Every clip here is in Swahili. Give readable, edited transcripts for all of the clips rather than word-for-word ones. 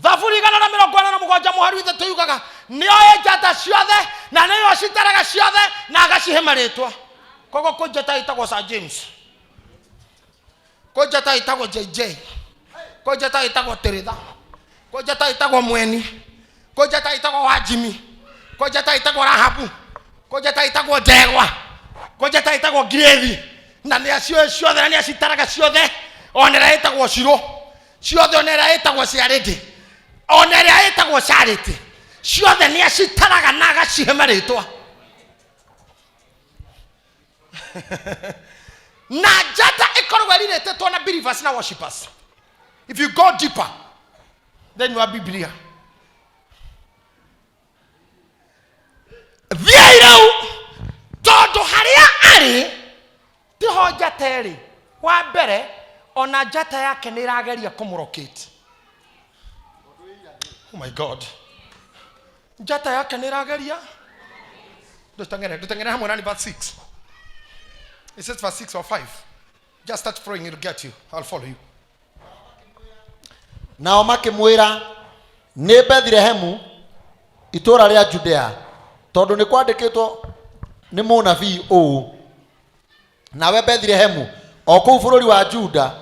Thaburi 147 muhari withe tuyugaga nioye njata ciothe na niyo citaraga ciothe na agacihe maritwa. Kogo ko njata itagwo Sir James, ko njata itagwo JJ, ko njata itagwo Teritha, ko njata itagwo Mweni, ko njata itagwo Wajimi, ko njata itagwo Rahabu, ko njata itagwo Ndegwa, ko njata itagwo Girethi na ni acio ciothe na ni acitaraga ciothe. Onera itagwo Ciro ciothe, onera itagwo Ciariti, onera itagwo Charity ciothe ni acitaraga na agacihe maritwa. Na njata ikoragwo iriretetwo na believers na worshippers. If you go deeper, then you are Biblia. Thiairau tondu haria ari tiho njata eri. Wa mbere ona njata yake ni irageria kumurocate. Oh my God. Njata yake ni irageria. Dutangere hamwe nani verse 6. It says verse 6 or 5. Just start praying, it'll get you. I'll follow you. Nao makimwira ni Bethlehemu itura ria Judea tondu ni kwandikitwo ni munabii uu nawe Bethlehemu o kuu bururi wa Juda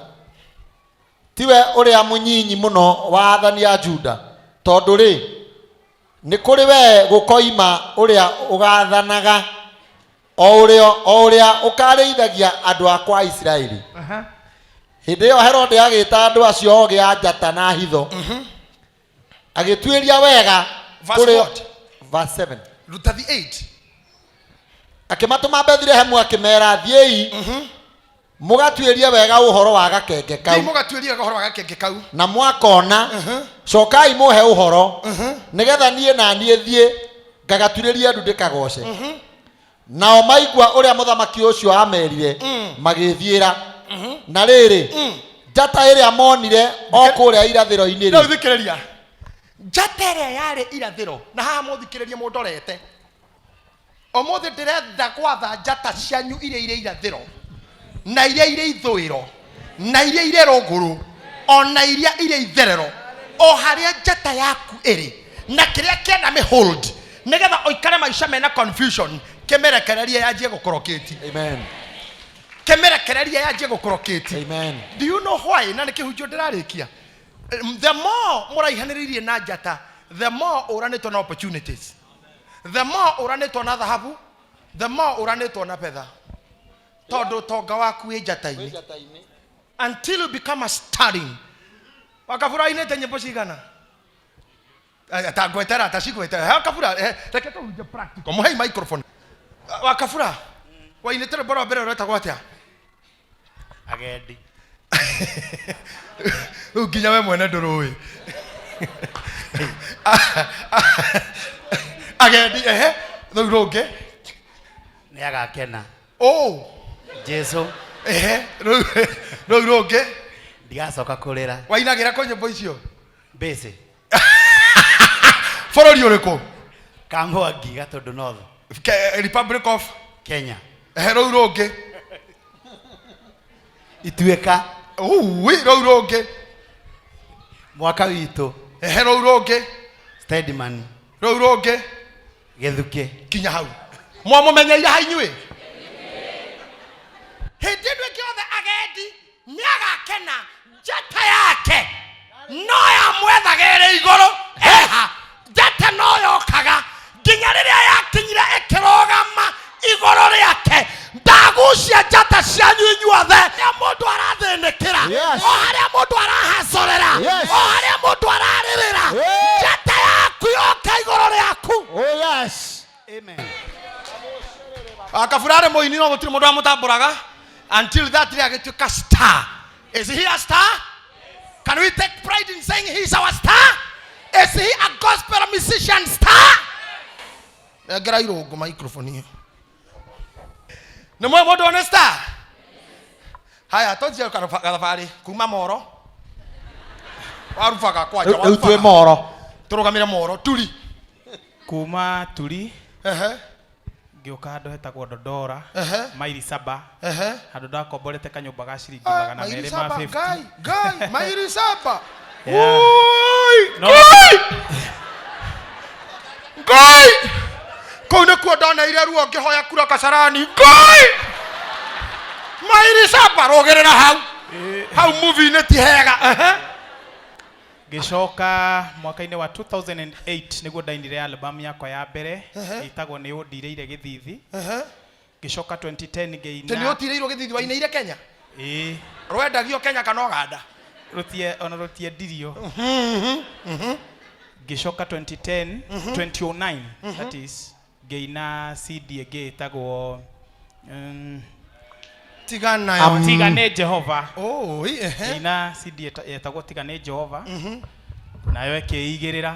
tiwe uria munyinyi muno wa athani a Juda tondu ri ni kuri we gukoima uria ugathanaga o uria ukareithagia andu akwa Israeli. Hindi yo Herode agita andu acio oge a njata na hitho agitwiria wega verse 7 Luther the 8 akimatuma Bethlehemu akimera thiei mugatwirie wega uhoro wa gakenge kau mugatwirie uhoro wa gakenge kau na mwakona cokai muhe uhoro nigetha nie na nie thie ngagatwiririe ndu ndikagoce nao maigua uria muthamaki ucio amerire magithiira na riri njata iria monire o kuria irathiro-ini no thikiriria njata iria yari irathiro na haha muthikiririe mundorete omuthi ndirenda gwatha njata cianyu iria ire irathiro na iria ire ithwiro na iria ire ruguru ona iria ire itherero o haria njata yaku iri na kiria kienda me hold nigetha oikare maisha mena confusion kemerekereria yanjie gukoroketi. Amen. Kemerekereria yanjie gukoroketi. Amen. Do you know why? Na nikihunjio ndirarikia. The more muraihaniririe na njata, the more uranitwo na opportunities. The more uranitwo na thahabu, the more uranitwo na petha. Tondu tonga waku wi njata-ini. Until you become a starring. Wakabura inete nyimbo cigana. Atagwetera atashigwetera. Wakabura reke tuhunjie practical. Muhei microphone. Wakabura. Wa inete bora mbere uretagwo atia? Agendi. Uginya we mwene nduruwi. Agendi ruge Ni agakena. oh Jesu ruge ndigacoka kurira. wainagira ko nyimbo icio Bese bururi uriku Kamwangi Gatundu North Republic of Kenya. ruge Ituika ruge mwaka witu ruge Steadman ruge Githuki kinya hau mwamumenyeire hainywe hindi ndwe kiothe agendi ni agakena njata yake no ya mwethagere iguru eha njata no yokaga nginya riria yakinyire ikirogama iguru riake ndagucia njata cianyu inyuothe ya mundu arathinikira o haria mundu arahacorera o haria mundu araririra njata yaku yoka iguru riaku. Oh yes. Amen. Akafurare moini no gutiri mundu amutamburaga until that day agituka star. Is he a star? Can we take pride in saying he's our star? Is he a gospel musician star? Egera irogo microphone hiyo. Ni mwe mundu one star? Haya tonje karafari kuma moro. Warufaga kwacha Riu twi moro turugamire moro turi kuma turi ngioka handu hetagwo Dodora mairi saba handu ndakomborete kanyumba ga ciringi 250. Gai mairi saba. No na ile ruo ngihoya kura Kasarani ngoi mairi saba rogerera hau movie ne ti hega Gicoka mwaka-inĩ wa 2008 niguo ndainire album yakwa ya mbere itagwo nĩ ũndireire gĩthithi. Gicoka 2010 ngeina. Teni ũtireirwo gĩthithi wa inaire Kenya? Rwendagio Kenya kana Uganda? Rutie ndirio. Gicoka 2010 2009 that is ngeina CD ĩngĩ itagwo Tigane Jehova. Ina CD yetagwo Tigane Jehova. Nayo ĩkĩigĩrĩra.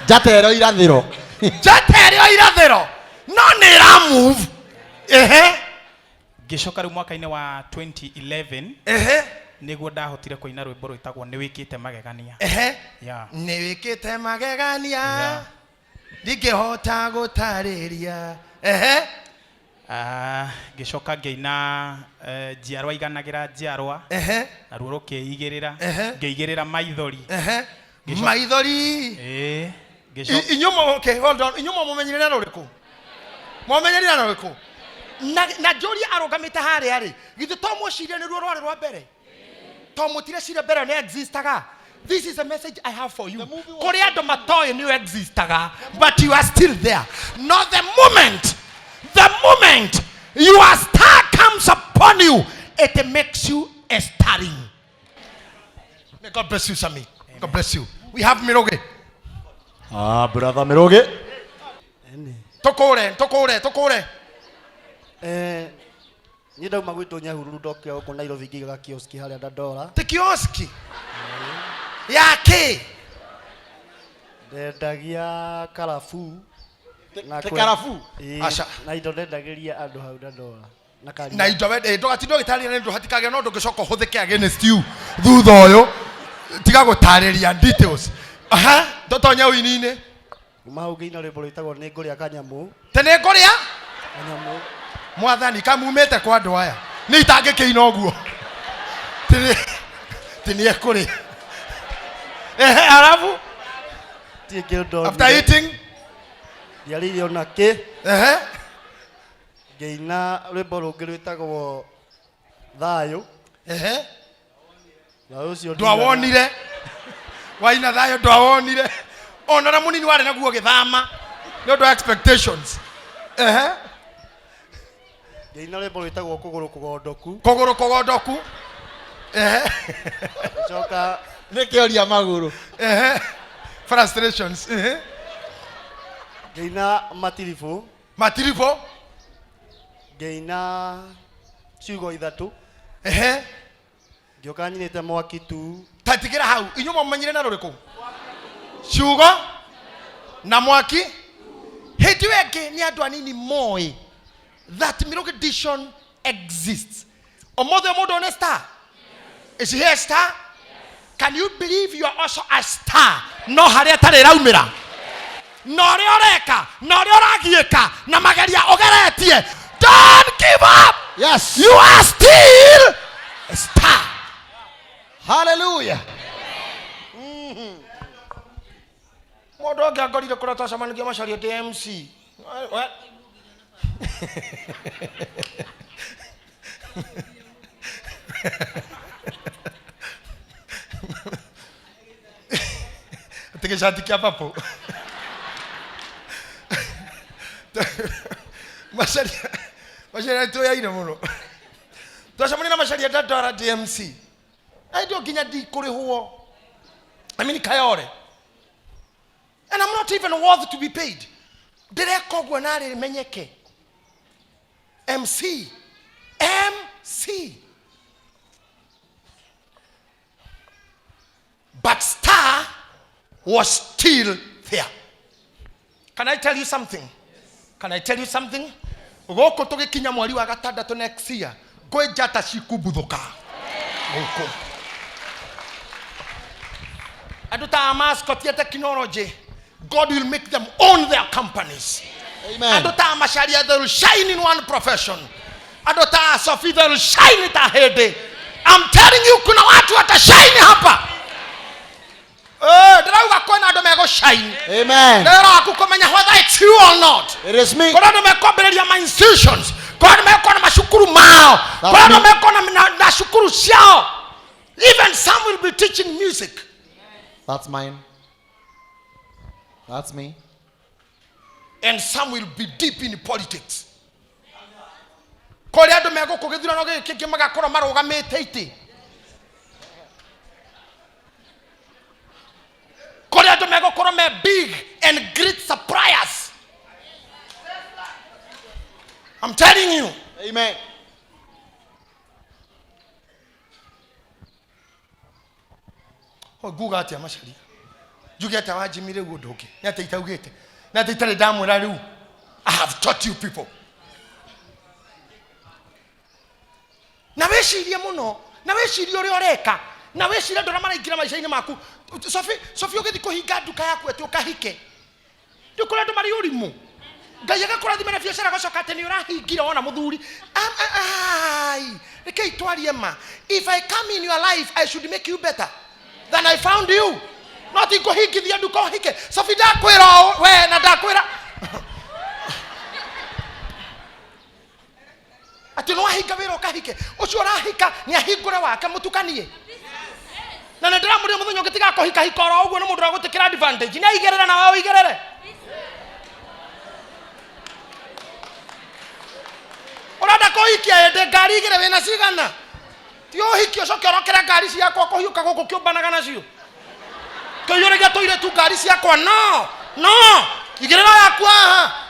Njatero irathĩro. No nĩra move. Gicoka rĩu mwaka-inĩ wa 2011 nĩguo ndahotire kũina rwĩmbo rwĩtagwo nĩ wĩkĩte magegania. Nĩ wĩkĩte magegania. Ndingĩhota gũtarĩria. Gicoka ngeina njiarwa iganagĩra njiarwa na ruo rũkĩigĩrĩra ngĩigĩrĩra maithori. Maithori. Okay, hold on. Inyumo mumenyerera rũrĩkũ? Mumenyerera rũrĩkũ? Na Jori arogamite harĩa rĩ. Githĩ to mũciria nĩ ruo rwari rwa mbere? To mũtire ciria mbere nĩ existaga. This is a message I have for you. Kũrĩ andũ matoĩ nĩ existaga, but you are still there. Not the moment your star comes upon you, it makes you a starring. May God bless you, Sami. God bless you. We have Miroge. Brother Miroge. Tokore. Nida magwito Nyahururu ndoke huko Nairobi ngiga kioski haria Dandora. Ti kioski? Yake. Ndendagia karafu. Te karafu? Aca. Na indo ndendagĩria andũ hau Dandora. Na indo wende ndogatindo gĩtarĩria nĩ ndũ hatikage no ndũngĩcoka ũhũthĩke against you thutha ũyũ. Tiga gũtarĩria details. Ndotonya wini-inĩ. Kuma hau ngĩina rwĩmbo rwĩtagwo nĩ ngũrĩa kanyamu. Te nĩ ngũrĩa? Kanyamu. Mwathani kamumĩte kwa andũ aya. Nĩ itangĩkĩina ũguo. Ti nĩ ekũrĩa. Arabu? After eating? Ndiarĩire ona kĩ. Ngĩina rwĩmbo rũngĩ rwĩtagwo thayũ. Na ũcio ndwawonire. Waina thayũ ndwawonire. Ona na mũnini warĩ naguo gĩthama. Nĩ ũndũ wa expectations. Ngĩina rwĩmbo rwĩtagwo kũgũrũ kũgondoku. Kũgũrũ kũgondoku. Coka nĩ kĩoria magũrũ. Frustrations. Ngĩina matirifu. Ngĩina ciugo ithatũ. Ngĩoka nyinĩte mwaki tu. Tatigĩra hau. Inyuĩ mũmenyire na rũrĩkũ? Ciugo na mwaki. Hĩndĩ ĩyo ĩngĩ nĩ andũ anini moĩ that Miroge Edition exists. Omothe mũndũ one star? Is he a star? Can you believe you are also a star? No harĩa tarĩ raumĩra. No ũrĩa ũreka, no ũrĩa ũragiĩka, na mageria ũgeretie. Don't give up. Yes. You are still a star. Hallelujah. Mũndũ ũngĩ angorire kũrĩa twacemanagia macaria DMC. Tegeshati kia papo. Macaria tu ya ine mũno. Twacemania na macaria Dandora DMC. I don't get the kurihwo. I mean Kayore. And I'm not even worth to be paid. Direko gwanare menyeke. MC. But star was still there. Can I tell you something? Can I tell you something? Goko tugikinya mweri wa gatandatu next year. Go jata cikubuthuka. Goko. Aduta mascot ya technology. God will make them own their companies. Amen. Aduta masharia, they will shine in one profession. Aduta Sophie, they will shine it ahead. I'm telling you, kuna watu watashine hapa. Ndirauga kwena andu mego shine. Amen. Lero akukomenya whether it's you or not. It is me. Kwa ndo mekobereria my institutions. Kwa ndo mekona mashukuru mao. Kwa ndo mekona na shukuru siao. Even some will be teaching music. That's mine. That's me. And some will be deep in politics. Kole ando mego kugithira no giki magakora marugamite iti. Kole ando mego kora me big and great suppliers. I'm telling you. Amen. Oh, Google ati amashari. Juge ati wajimire gudoke. Nyate itaugete. Nyate itare damu rariu. I have taught you people. Na weshirie muno, na weshirie uri oreka, na weshirie ndora maraingira maisha-ini maku. Sofi ugethi kuhinga nduka yaku ati ukahike. Ndukura ndo mari urimu. Ngai agakurathima na biacara gacoka ati ni urahingira ona muthuri. Rekei twarie ma. If I come in your life, I should make you better than I found you. Not in kuhingithia nduka uhike. Sofi ndakwira we na ndakwira. Ati no ahika wira ukahike. Ucio arahika ni ahingure wake mutukanie. Na ndira muri muthonyo gitiga kuhika hikoro uguo no mundu agutikira advantage. Ni aigerera na wao igerere. Urada kuhikia ende ngari igere wina cigana. Ti uhiki ucoke orokera ngari ciakwa kuhiuka guku kiumbanaga nacio. Kayore toire tu ngari ciakwa no. Igerera yakwa ha.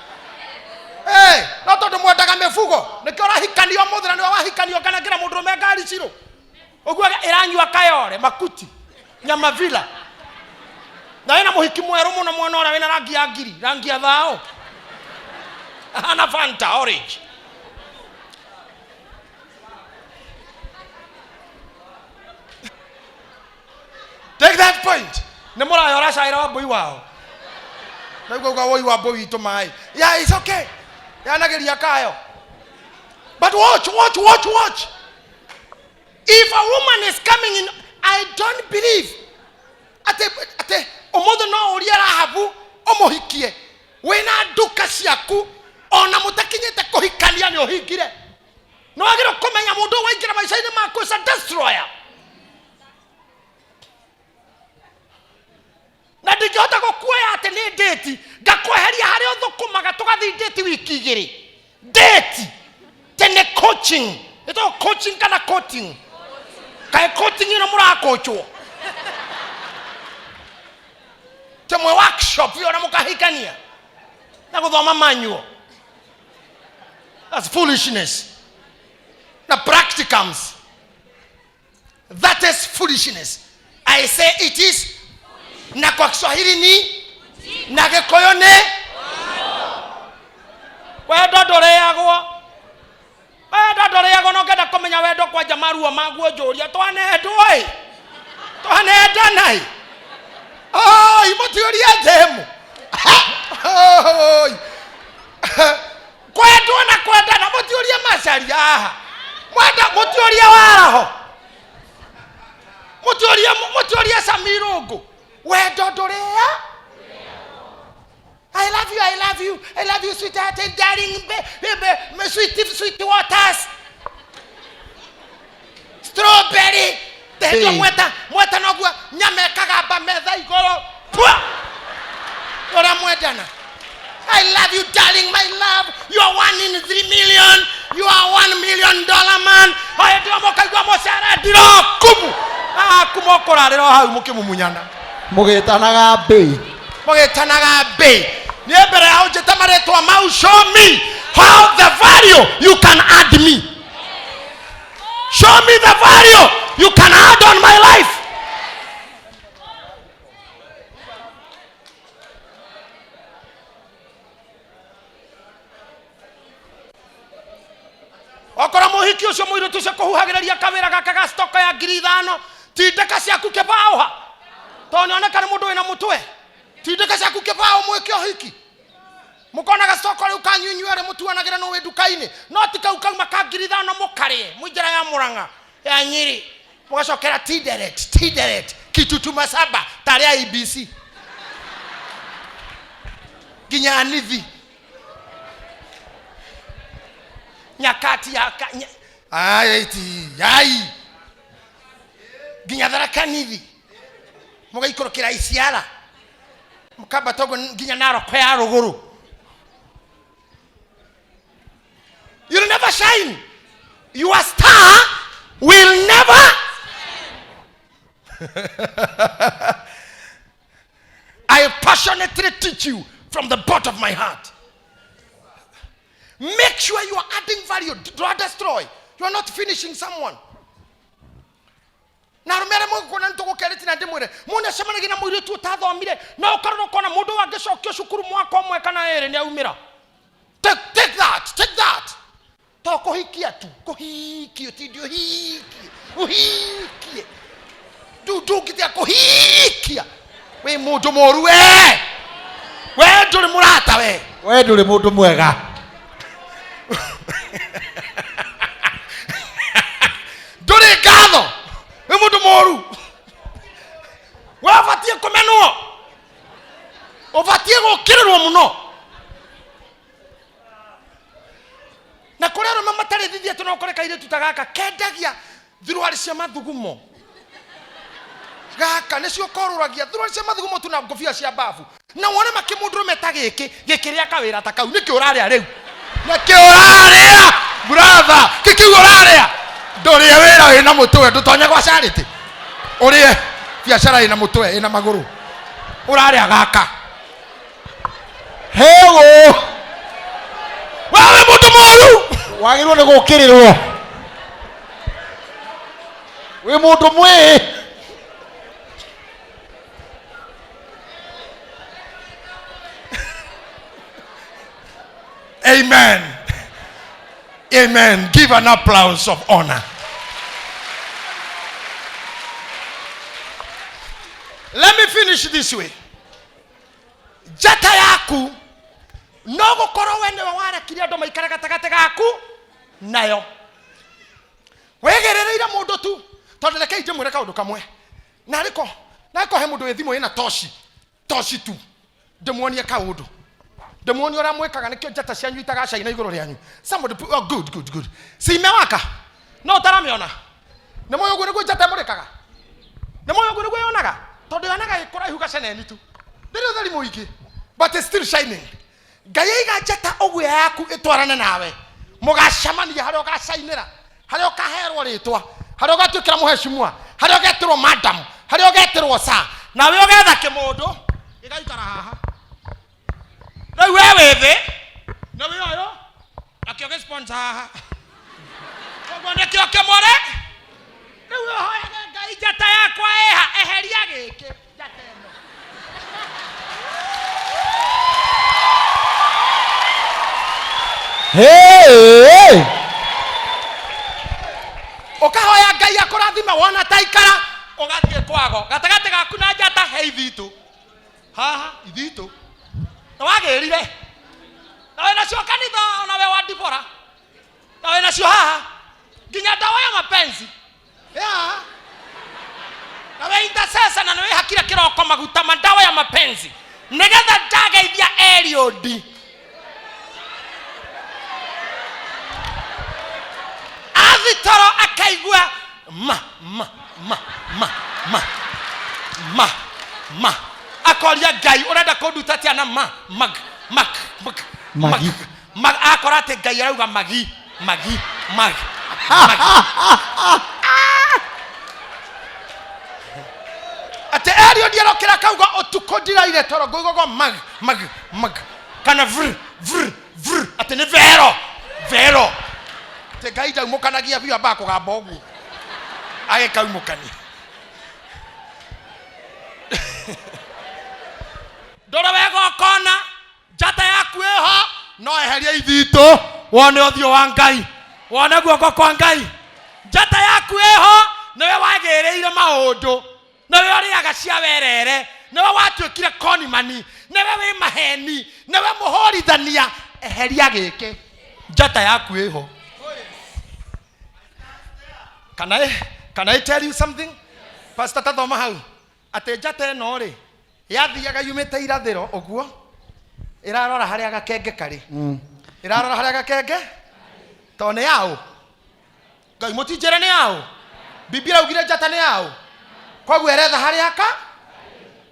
Hey, no tondu mwendaga mifugo nikio rahikanio muthira ni wahikanio kana kira mundu me ngari ciro uguo iranyua kayore makuti nyama vila na ina muhiki mweru muno mwana ora wina rangi ya ngiri rangi ya thao ana Fanta orange. Take that point. Ne mura yora shaira wa boy wao na go woi wa boy to mai. Yeah, it's okay. Kayo. But watch. If a woman is coming in, I don't believe. Ate omodo no oriara habu omohikie. Wena duka siaku ona mutakinyete kuhikania ni ohigire. No agiro komenya mundu waingira maisha-ini maku is a destroyer. Na ndingihota gukuoya ati ni date ngakweheria hari uthukumaga tugathi date wiki igiri date tene coaching ito coaching kana coaching kai coaching ino murakochwo temwe workshop yo na mukahikania na guthoma manual. That's foolishness. Na practicums, that is foolishness. I say it is. Na kwa Kiswahili ni na Gikuyu ni wendo ndoreagwo no ngenda kumenya wendo kwa jamarua maguo njuria twanendwa twanendanai imutiuria themu kwendwo na kwendana mutiuria macaria haha mwenda mutiuria waraho mutiuria Samirungu wendo ndorea. I love you, sweetheart and darling, baby, sweet waters. Strawberry. Tehetua mweta nogua nyame kagamba metha igoro. Ora mwetana. I love you, darling, my love. You are 1 in 3 million. You are $1 million man. I do mokaigwa mosara diro kumu. Kumokora rero hau mukimumunyana. Mugetanaga bei. Niebere au jetamare to mau show me how the value you can add me. Show me the value you can add on my life. Okora muhiki ucio muiru tuce kuhuhagiriria kawira gaka ga stock ya 5,000 tindeka ciaku kebauha tonioneka ni mundu wina mutwe tindeka ciaku kebao mweke ohiki mukona ga stock riu kanyunyuare mutuanagira no we dukaini no tika ukauma ka 5,000 mukarie mujira ya Murang'a ya Nyeri mugacokera Tinderet Kitutu Masaba tari ya IBC Ginya anithi. Nyakati ya ai. Ginya Tharaka Nithi. Mugaikũrũkĩra Isiara. Mukamba togo ginya Narok ya rũgũrũ. You'll never shine. Your star will never. I passionately teach you from the bottom of my heart. Make sure you are adding value. Do not destroy. You are not finishing someone. Na rumere mo kona ntoko kereti na ndimwire mune semana gina mwire tu tathomire na ukarona kona mundu wangicokio cukuru mwaka omwe kana ere ni aumira. Take that. To kuhikia tu kuhikio tidio hiki uhikie du kitia kuhikia we mundu moru we nduri murata we nduri mundu mwega nduri gatho we mundu moru wafatie kumenwo ufatie gukirerwo muno na kurero mama tare thithia tunokoreka ire tutagaka kendagia thiruari cia mathugumo gaka nicio koruragia thiruari cia mathugumo tuna ngofia cia bafu na wone makimunduru metagiki gikiria kawira ta kau niki uraria riu niki uraria brother kiki uraria ndoria wira wina mutwe ndutonya kwa charity urie biashara ina mutwe ina maguru uraria gaka hewo wewe mundu moru wagirwo ni gukirirwo we mundu mwe Amen. Give an applause of honor. Let me finish this way. Jata yaku no gukoro wene wara kiria ndo maikara gatagate gaku nayo wegerereira mundu tu tondu reke ije mwire kaundu kamwe na riko he mundu withimo ina toshi tu ndemuonie kaundu ndemuonie ora mwekaga nikio jata cianyu itaga caina iguru rianyu somebody oh, good si imewaka no taramiona ne moyo gwe niguo jata murikaga ne moyo gwe niguo yonaga tondu yonaga ikora ihuga ceneni tu ndiri utheri muingi but it's still shining. Gaiga jata ogwe yaku itwarane nawe mugacamania hario gacainira hario kaherwo ritwa hario gatukira muheshimwa hario getirwo madam hario getirwo sa nawe ugetha kimundu igaikara haha riu wewe thi nawe oyo akio ge sponsor haha ogone kio kemore riu hoya ngai jata yakwa eheria giki jata eno hey okahoya ngai akurathima wona taikara ugathie kwago gatagate gaku na jata heithitu haha ithitu na wagerire na wena cio kanitha ona we wa Dibora na wena cio haha nginya dawa ya mapenzi na we intercessor na we hakira kiroko maguta madawa ya mapenzi negetha ndageithia Eliod Toro akaigua ma akoria ngai urenda kunduta tia na mag akorate ngai arauga magi ate Eliod arokira kauga otuko ndiraire toro gogo mag kana vr ate ne vero te gaida umukanagia biwa bako gamba oguo ageka umukani ndoro wego kona jata yaku eho no eheria ithito wone othio wa ngai wone guoko kwa ngai jata yaku eho niwe wagereire maundu niwe oriaga cia werere niwe watuikire konimani niwe wi maheni niwe muhorithania eheria giki jata yaku eho. Can I tell you something? Pastor Tathoma hau ate jata no ri yathiaga yumite irathiro oguo irarora haria gakenge kari irarora haria gakenge to ne yao ngai mutinjere ne yao biblia ugire njata ne yao koguo eretha haria ka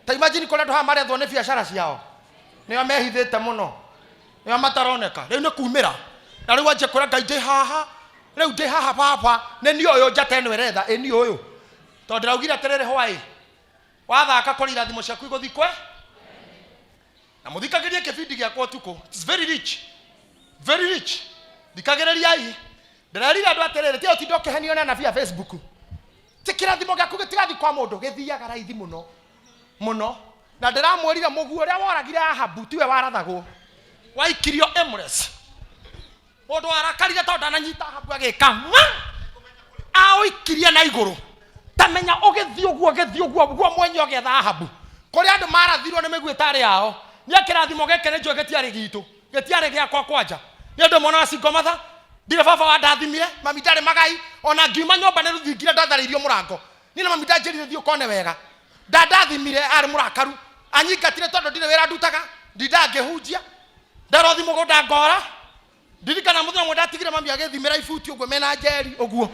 ta imagine kole ndo marethwo ne biashara ciao nio mehithite muno nio mataroneka riu ne kumira na riu anje kora ngai ndi haha riu ndi haha papa ne ni oyo njata eno eretha ni oyo to ndiraugire atiriri hwai wathaka kora irathimo ciaku iguthikwe na muthikagirie kibindi giakwa tuko it's very rich thikagiririai ndirarira andu atiriri ti otindo kihenio na via Facebook ti kirathimo giaku gitigathi kwa mundu githiaga raithi muno na ndiramwirire muguo ria woragire Ahabu tiwe warathagwo waikirio Emrys mundu arakarire tondu ananyita Ahabu agika aoikirie na iguru tamenya ogithio guo mwenye ogetha Ahabu kuri andu marathirwo ni miguitari yao nya kirathimo geke ne njoge tiari gitu getiare giakwa kwanja ni andu mona wacingomatha ndire baba wa ndathimire mami ndari magai ona ngiuma nyomba ne ruthingira ndatharirio murango ni na mami ndanjirire thio kone wega ndathimire ari murakaru anyingatire tondu ndire wira ndutaga ndangehunjia ndarothi mugunda ngora ndirikana muthenya mwe ndatigire mami agethimira ibuti uguo mena njeri uguo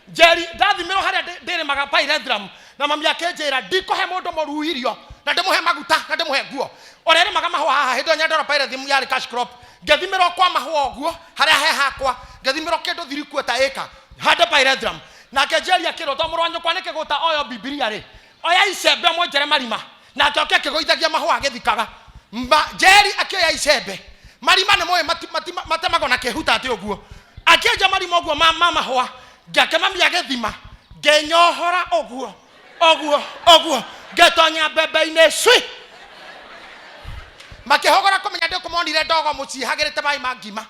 Jerry ndathimiro haria ndire maga pyrethrum na mami akenjira ndikohe mundu moruirio na ndimuhe maguta na ndimuhe nguo orere maga mahwa haha hindo nyandora pyrethrum yari cash crop ngethimiro kwa mahwa uguo haria he hakwa ngethimiro kindu thiriku ta eka hande pyrethrum na kenjeri akiro to murwanyo kwanike guta oyo Biblia ri oya icembe monjere marima na njoke kigoithagia mahwa agithikaga Jerry akioya icembe marima ne moye matemago na kehuta ati uguo akenja marima uguo mama hwa ngakemami agethima ngenyohora oguo ngetonya mbembe-inĩ cui makĩhogora kũmenya ndĩkũmonire ndogo mũcihagĩrĩte maĩ ma ngima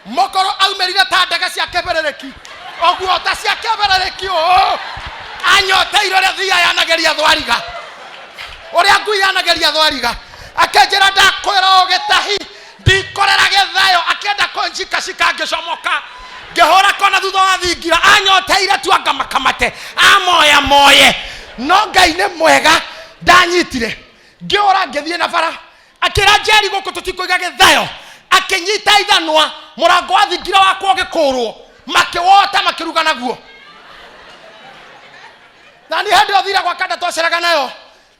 mũkũrũ aumĩrire ta ndege cia kĩberereki oguo ta cia kĩberereki anyoteirwo rĩa thia yanageria thwariga ũrĩa ngui yanageria thwariga akenjĩra ndakwĩra ũgĩtahi ndikorera gĩthayo akĩenda kũnjika cikangĩcomoka ngĩhũra kona thutha wa thingira anyoteire tu angamakamate amoye no Ngai nĩ mwega ndanyitire ngĩũra ngĩthiĩ na bara akĩra Jerry gũkũ tũtikũiga gĩthayo akĩnyita ithanwa mũrango wa thingira wakwa ũgĩkũrwo makĩwota makĩruga naguo na nĩ hĩndĩ ũthire gwa kanda twaceraga nayo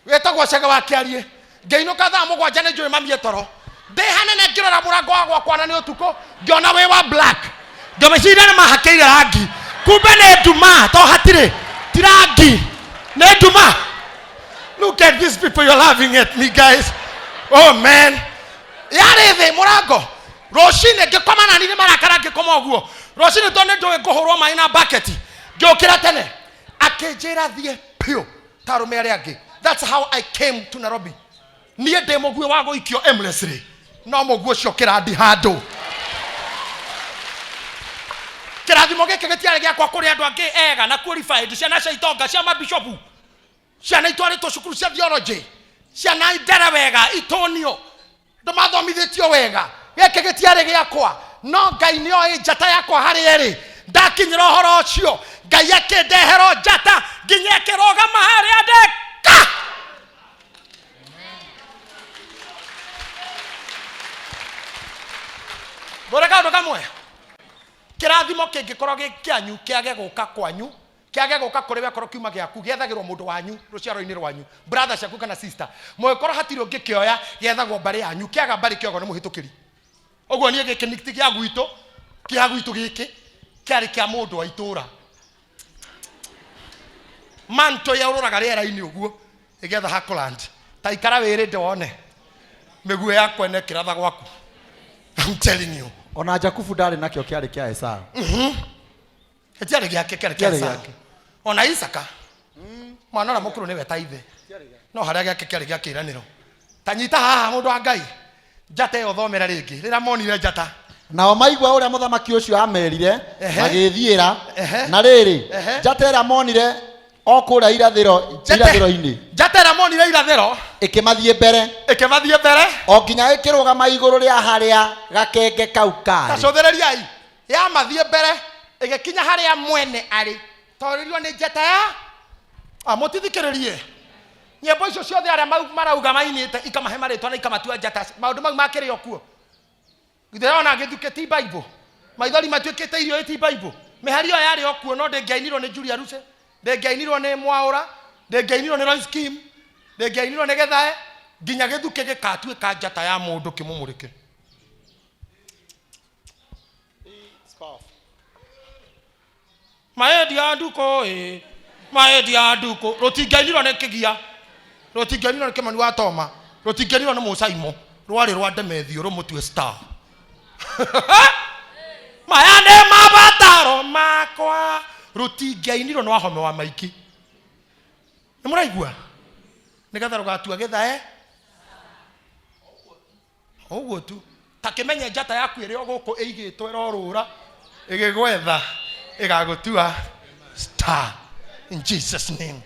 wĩtagwo Cege wa Kĩarie ngĩinũka thaa mũgwanja nĩ njũĩ mami etoro ndĩ hanene ngĩrora mũrango wa gwakwa na nĩ ũtukũ ngĩona wĩ wa black ngĩmeciria nĩ mahakĩire rangi kumbe nĩ nduma to hatirĩ ti rangi nĩ nduma. Look at these people, you're laughing at me guys. Oh man yarĩ thĩ mũrango rũcinĩ ngĩkoma na nĩ marakara ngĩkoma ũguo rũcinĩ to nĩ njũĩ ngũhũrwo maĩ na bucket ngĩũkĩra tene akĩnjĩra thiĩ piũ ta arũme arĩa angĩ. That's how I came to Nairobi. Niĩ ndĩ mũguĩ wa gũikio Emrys rĩ no mũguĩ ũcio kĩrandi handũ kĩrathimo gĩkĩ gĩtiarĩ gĩakwa kũrĩ andũ angĩ ega na qualified ciana cia itonga cia mabishopu ciana itwarĩtwo cukuru cia theology ciana ndere wega itonio ndũmathomithĩtio wega gĩkĩ gĩtiarĩ gĩakwa no Ngai nĩoĩ njata yakwa harĩa ĩrĩ ndakinyĩra ũhoro ũcio Ngai akĩndehera njata nginya ĩkĩrũgama harĩa ndĩka. Boreka ndo kamwe kirathimo kĩngĩkorwo gĩ kĩanyu kĩage gũka kwanyu kĩage gũka kũrĩ we korwo kiuma gĩaku gĩethagĩrwo mũndũ wanyu rũciaro-inĩ rwanyu brother ciaku kana sister mũgĩkorwo hatirĩ ũngĩkĩoya gĩethagwo mbarĩ yanyu kĩaga mbarĩ kĩogo nĩ mũhĩtũkĩri ũguo niĩ gĩkĩ nĩ kĩa gwitũ gĩkĩ kĩarĩ kĩa mũndũ wa itũũra manto yaũrũraga rĩera-inĩ ũguo ĩgetha Hackland ta ikara wĩrĩ ndĩwone mĩguĩ yakwa ĩno ĩkĩratha gwaku. I'm telling you. Ona Jakubu ndarĩ nakĩo kĩarĩ kĩa Esau. Kĩarĩ gĩake kĩarĩ kĩa Esau. Ona Isaka mwana ũrĩa mũkũrũ nĩwe ta ithe no harĩa gĩake kĩarĩ gĩa kĩĩranĩro. Ta nyita haha mũndũ wa Ngai njata ĩyo thomera rĩngĩ rĩrĩa monire njata nao maigua ũrĩa mũthamaki ũcio amerire magĩthiĩra na rĩrĩ njata ĩrĩa monire o kũrĩa irathĩro-inĩ njata ĩrĩa monire irathĩro ĩkĩmathiĩ mbere o nginya ĩkĩrũgama igũrũ rĩa harĩa gakenge kau karĩ. Tacũthĩrĩriai yamathiĩ mbere ĩgĩkinya harĩa mwene arĩ Twarirwo nĩ njata ya mũtithikĩrĩrie nyĩmbo icio ciothe arĩa marauga mainĩte ikamahe marĩtwa na ikamatua njata maũndũ mau makĩrĩ o kuo githĩ ona gĩthukĩti Bible maithori matuĩkĩte irio ĩti Bible mĩhari ĩyo yarĩ o kuo no ndĩngĩainirwo nĩ Julia Ruse ndĩngĩainirwo nĩ Mwaũra ndĩngĩainirwo nĩ Royce Kim ndĩngĩainirwo nĩ Gĩthae nginya gĩthuke gĩkatuĩka njata ya mũndũ kĩmũmũrĩke maedi ya nduko maedi ya nduko rũtingĩainirwo nĩ Kĩgia rũtingĩainirwo nĩ Kĩmani wa Toma rũtingĩainirwo nĩ Mũcaimo rwarĩ rwa Ndemethio rũmũtue star maya nĩ mabataro makwa rũtingĩainirwo nĩ Wahome wa Maiki nĩ mũraigua nĩgetha rũgatua Gĩthae ũguo tu ta kĩmenye njata yaku ĩrĩ o gũkũ ĩigĩtwo ĩrorũra ĩgĩgwetha ĩgagũtua star in Jesus name.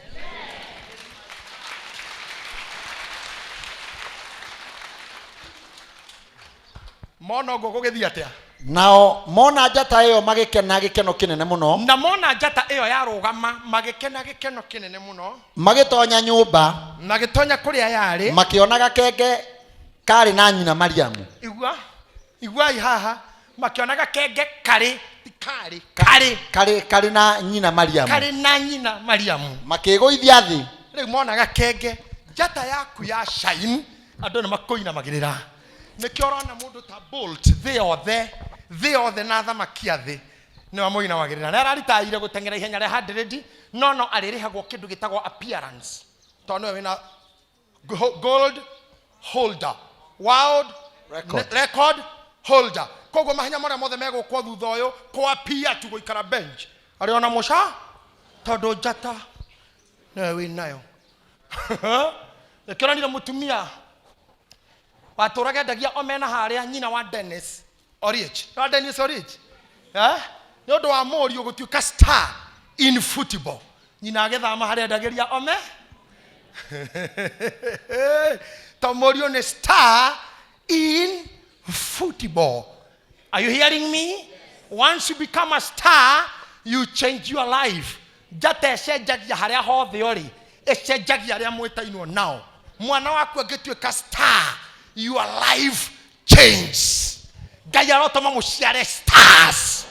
Mono gogo gĩthia atĩa nao mona njata ĩyo magĩkena gĩkeno kĩnene mũno na mona njata ĩyo yarũgama magĩkena gĩkeno kĩnene mũno magĩtonya nyũmba na gĩtonya kũrĩa yarĩ makĩona gakenge karĩ na nyina Mariamu iguai haha makĩona gakenge karĩ na nyina Mariamu makĩgũithia thĩ rĩu mona gakenge njata yaku ya shine andũ nĩ makũina magĩrĩra nĩkĩo ũrona mũndũ ta Bolt thĩ othe na thamakia thĩ nĩ wamoina magĩrĩra na araritaire gũteng'era ihenya rĩa 100 no arĩrĩhagwo kĩndũ gĩtagwo appearance tondũ nĩwe wĩna gold holder world record holder koguo mahenya marĩa mothe megũkwo thutha ũyũ kwa pia tu gũikara bench arĩ ona mũca tondũ njata nĩwe wĩnayo nĩkĩoranire mũtumia watũraga endagia omena harĩa nyina wa Dennis Oriech nĩ ũndũ wa Mũriũ gũtuĩka star in football nyina agĩthama harĩa endagĩria ome to Mũriũ nĩ star in football. Are you hearing me? Once you become a star, you change your life. Njata ĩcenjagia harĩa hothe ũrĩ ĩcenjagia arĩa mwĩtainwo nao mwana waku angĩtuĩka star your life changes. Ngai arotoma mũciare stars.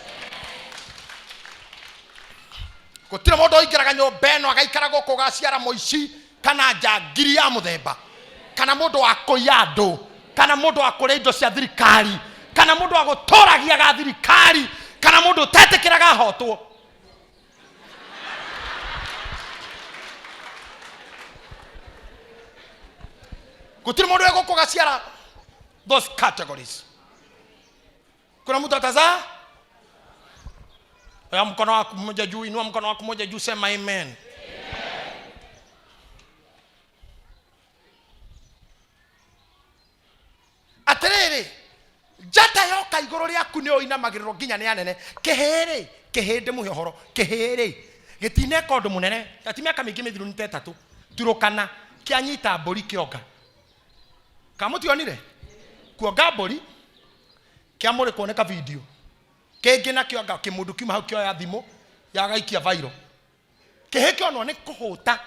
Gũtirĩ mũndũ oingĩraga nyũmba ĩno agaikara gũkũ gaciara mũici kana njangiri ya mũthemba kana mũndũ wa kũiya andũ kana mũndũ wa kũrĩa indo cia thirikari kana mũndũ wa gũtũragia ga thirikari kana mũndũ ũtetĩkĩraga ahotwo. Gũtirĩ mũndũ egũkũ gaciara those categories. Kuna mtu atazaa? Ya mkono wako mmoja juu, inua mkono wako mmoja juu, sema amen. Atiriri njata yoka igũrũ rĩaku nĩ ũinamagĩrĩrwo nginya nĩ anene kĩhĩrĩ kĩhĩndĩ mũhoro kĩhĩrĩ gĩtineka ũndũ mũnene atimĩaka mĩingĩ mĩthiru nĩ 3 turũkana kĩanyita mbũri kĩonga kamũtionire kuonga mbũri kĩamũrĩ kuoneka video kĩngĩ na kĩonga kĩmũndũ kiuma hau kĩoya thimũ yagaikia viral kĩhĩ kĩonwo nĩ kũhũta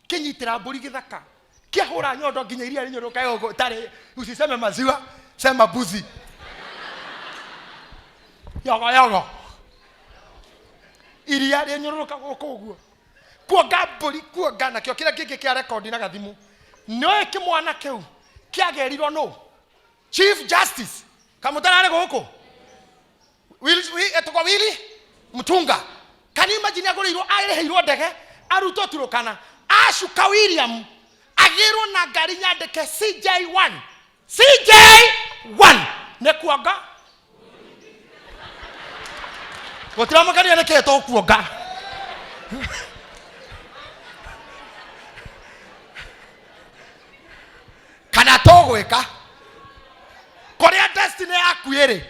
kĩnyitĩra mbũri gĩthaka kĩahũra nyondo nginya iria rĩnyũrũka yogo tarĩ usiseme maziwa sema buzi yogo iria rĩnyũrũka gũkũ ũguo kuonga mbũri kuonga nakĩo kĩrĩa kĩngĩ kĩa record na gathimũ nĩoĩ kĩmwana kĩu kĩagerirwo no Chief Justice kamũtararĩ gũkũ etũkwa Willy Mutunga. Can you imagine agũrĩirwo ndege arutwo turũkana acuka William agĩrwo na ngari nyandĩke CJ1 nĩ kuonga gũtiramũkania nĩkĩtwo kuonga kana tũgwĩka kũrĩa destiny yaku ĩrĩ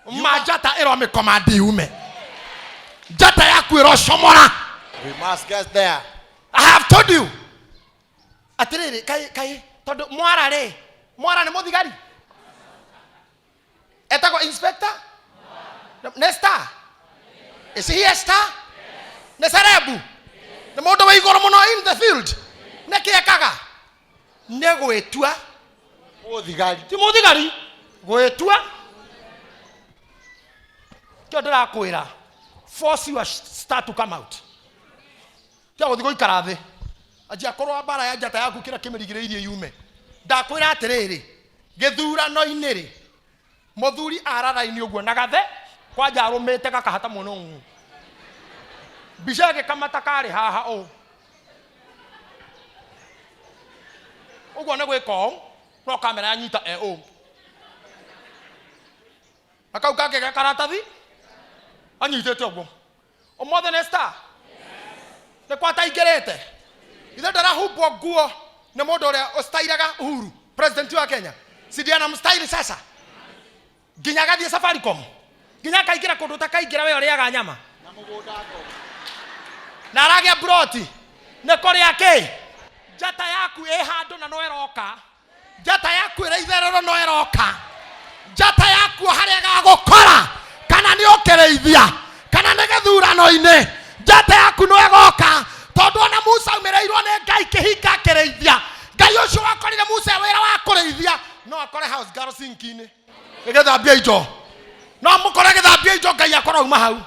majata ĩro mĩkomandi ume njata yaku ĩrocomora. We must get there. I have told you. Atiriri kai tondu mwara nĩ mũthigari etagwo inspector. Nesta is he a star? nĩ cerebu nĩ mũndũ wĩ igũrũ mũno in the field nĩ kĩekaga nĩ gwĩtua Mũthigari. ti mũthigari gwĩtua kĩo ndĩrakwĩra force your start to come out kĩa gũthiĩ gũikara thĩ anjia korwo mbara ya njata yaku kĩrĩa kĩmĩrigĩrĩirie yume ndakwĩra atĩrĩrĩ gĩthurano-inĩ rĩ mũthuri araraini ũguo na gathe kwanja arũmĩte gakahata mũno ũguo mbica ĩgĩkamata karĩ haha ũguo nĩ gwĩka ũũ no kamera yanyita ũũ akau kangĩ ge karatathi anyitĩte ũguo ũmothe nĩ star nĩ kwataingĩrĩte ithe ndarahumbwo nguo nĩ mũndũ ũrĩa ũstairaga Uhuru president wa Kenya sidiana mstaili sasa nginya gathiĩ Safaricom nginya kaingĩra kũndũ takaingĩra we ũrĩaga nyama na aragĩa broti nĩ kũrĩa kĩ njata yaku ĩ handũ na no ĩroka njata yaku ĩrĩ itherero no ĩroka njata yaku harĩa gagũkora kana nĩ ũkĩrĩithia kana nĩ gĩthurano-inĩ njata yaku no ĩgoka tondũ ona Musa umĩrĩirwo nĩ Ngai kĩhinga kĩrĩithia Ngai ũcio wakorire Musa wĩra wa kũrĩithia no akore house girl sink-inĩ ĩgĩthambia indo no mũkore gĩthambia indo Ngai akora uma hau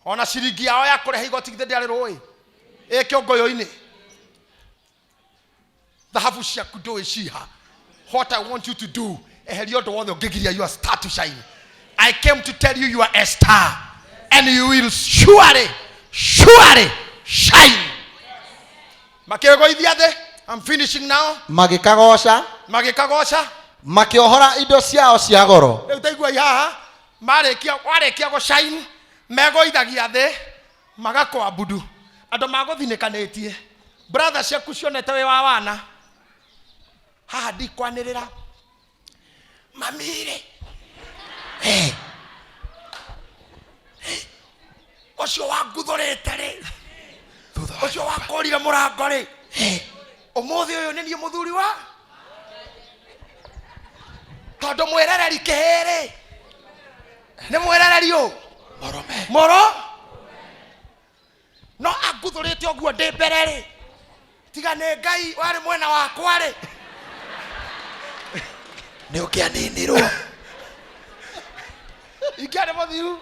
ona ciringi yao ya kũrĩha igoti githĩ ndĩarĩ rũĩ kĩongũyũ-inĩ thahabu ciaku ndũĩ ciha what I want you to do eheria ũndũ wothe ũngĩgiria your star to shine I came to tell you you are a star and you will surely shine makĩgoithia thĩ I'm finishing now Magĩkagoca. Makĩohora indo ciao cia goro. rĩu taigua haha warĩkia gũshine megoithagia thĩ magakwambudu andũ magũthinĩkanĩtie brother ciaku cionete wĩ wa wana haha ndikwanĩrĩra mamire ũcio wanguthũrĩte rĩ ũcio wakũrire mũrango rĩ ũmũthĩ ũyũ nĩ niĩ mũthuri wa tondũ mwĩrereri kĩhĩrĩ nĩ mwĩrereri ũũ moro no anguthũrĩte ũguo ndĩ mbere rĩ tiga nĩ Ngai warĩ mwena wakwa rĩ nĩ ũkĩaninirwo ingĩarĩ mũthiru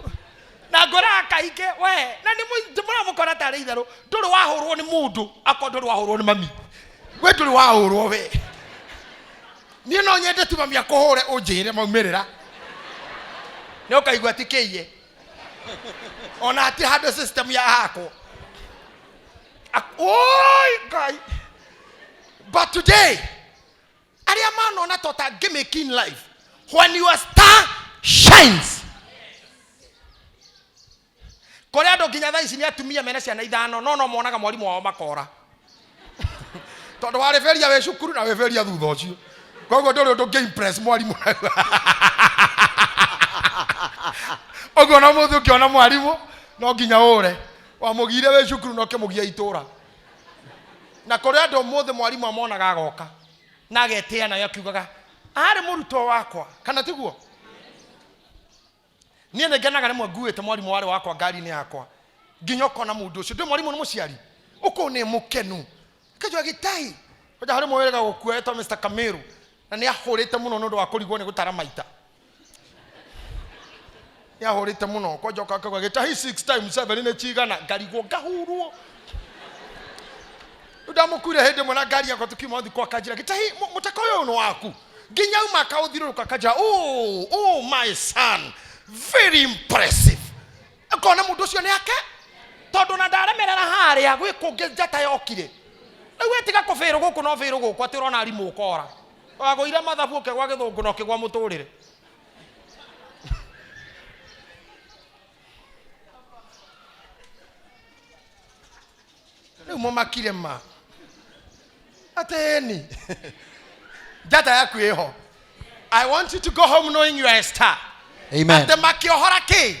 na ngora kaingĩ we na nĩ mũramũkora tarĩ itherũ ndũrĩ wahũrwo nĩ mũndũ akorwo ndũrĩ wahũrwo nĩ mami we ndũrĩ wahũrwo we niĩ no nyende tu mami akũhũre ũnjĩre maumĩrĩra nĩ ũkaigua tikĩiye ona ati handũ system ya hako oi Ngai but today arĩa manona tota gimmick in life when your star shines kore andũ nginya thaa ici nĩ atumia mena ciana ithano no monaga mwarimũ wao makora tondũ warĩbĩria wĩ cukuru na wĩbĩria thutha ũcio koguo ndũrĩ ũndũ ngĩ-impress mwarimũ ũguo no mũthĩ ũkĩona mwarimũ no nginya ũre wamũgire wĩ cukuru no kĩmũgia itũra na kũrĩ andũ mũthĩ mwarimũ amonaga agoka na agetĩa nayo akiugaga arĩ mũrutwo wakwa kana tiguo niĩ nĩ ngenaga rĩmwe nguĩte mwarimũ warĩ wakwa ngari-inĩ yakwa nginya ũkona mũndũ ũcio ndĩ mwarimũ nĩ mũciari ũkũ nĩ mũkenu kajua gĩtai koja harĩ mwĩrĩga gũkua etwo Mr. Kamiru na nĩ ahũrĩte mũno nĩ ũndũ wa kũrigwo nĩ gũtara maita nĩ ahũrĩte mũno kwajoka akauga gĩtahi 6 times 7 nĩ cigana ngarigwo ngahurwo ndamũkuire hĩndĩ ĩmwe na ngari yakwa tukiuma thĩ kwa kanjĩra gĩtahi mũtaka ũyũ nĩ waku nginya uma akaũthiũrũrũka kanjĩra oh my son very impressive akona mũndũ ũcio nĩ ake tondũ na ndaremerera harĩa gwĩ kũngĩ njata yokire rĩu etiga kũbĩrũ gũkũ no bĩrũ gũkũ atĩ ũrona arimũ ũkora wagũire mathabu ũkĩgwa gĩthũngũ na ũkĩgwa mũtũrĩre rĩu mũmakire ma ateni njata yaku ĩho I want you to go home knowing you are a star. Amen. Atĩ makĩohora kĩ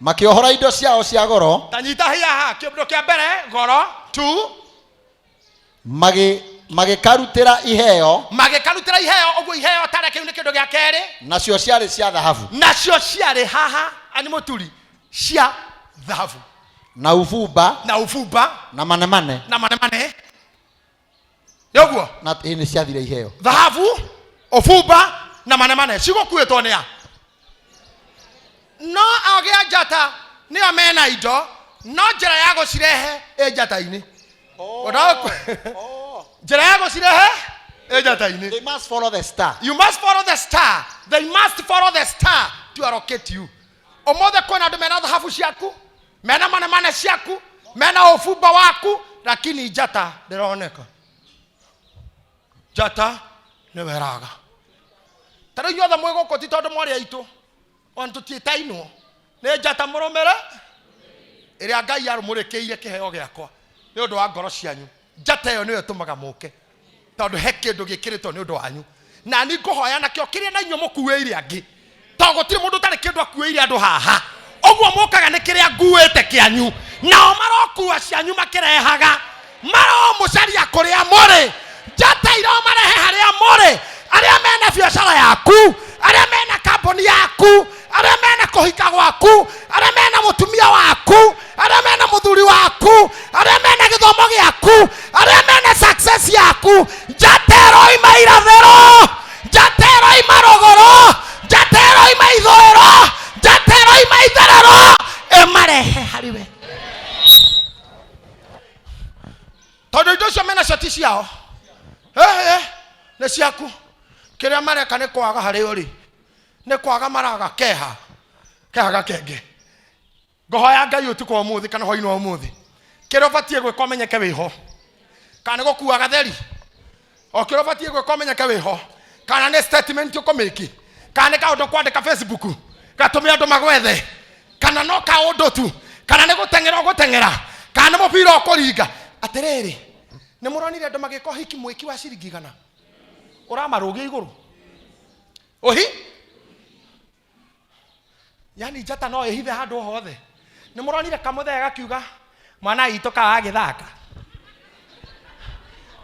Makĩohora indo ciao cia goro. tanyita hiaha kĩũndũ kĩa mbere goro 2 Magĩkarutĩra iheo. magĩkarutĩra iheo ũguo iheo tarĩ kĩu nĩ kĩndũ gĩa kerĩ Nacio ciarĩ cia thahabu. nacio ciarĩ haha ani mũturi cia thahabu na ufumba na manemane yoguo na ini ciathire iheo dhahabu ufumba na manemane cigo kuetwo nia no agia njata ni amena indo no njira ya gucirehe njata-ini njira ya gucirehe njata-ini. They must follow the star. You must follow the star. They must follow the star to allocate you. Omothe kwena andu mena dhahabu ciaku, mena manemane ciaku, mena ufumba waku, lakini njata ndironeka. Njata ni weraga. Tara yothe mwiguko ti tondu mwari aitu. On tutietainwo. Ni njata murumire. Iria Ngai arumurikiire kiheo giakwa. Ni undu wa ngoro cianyu. Njata iyo niyo tumaga muke. Tondu he kindu gikiritwo ni undu wanyu. Na ni nguhoya nakio kiria na inyo mukuire angi. Tondu gutiri mundu tari kindu akuire andu haha. Oguo mukaga ni kiria nguite kianyu. Nao marokua cianyu makirehaga. Maro mucaria kuria muri. Njata iro marehe haria muri. Aria mena biashara yaku, aria mena kambuni yaku, aria mena kuhika gwaku, aria mena mutumia waku, aria mena muthuri waku, aria mena githomo giaku, aria mena success yaku. Njatero ima irathero, njatero ima rogoro, njatero ima ithoero, njatero ima itherero, emarehe hariwe. Tondu indo cio mena cati ciao ne ciaku. Kiria mareka ni kwaga hari uri ni kwaga maraga kehaga kenge. Ngohoya Ngai utuko umuthi kana hoino umuthi kiria batie gwika menyeke wiho kana gukuaga theri o kiria batie gwika menyeke wiho kana ni statement ukomeki kana ka undu kwandika Facebook gatumia andu magwethe kana no ka undu tu kana ni gutengera kana mubira ukuringa atiriri ni muronire andu magiko hiki mwiki wa ciringi gana uramarugia iguru ohi yani njata no ehithe handu hothe ni muronire kamuthega gakiuga mwana itu ka githaka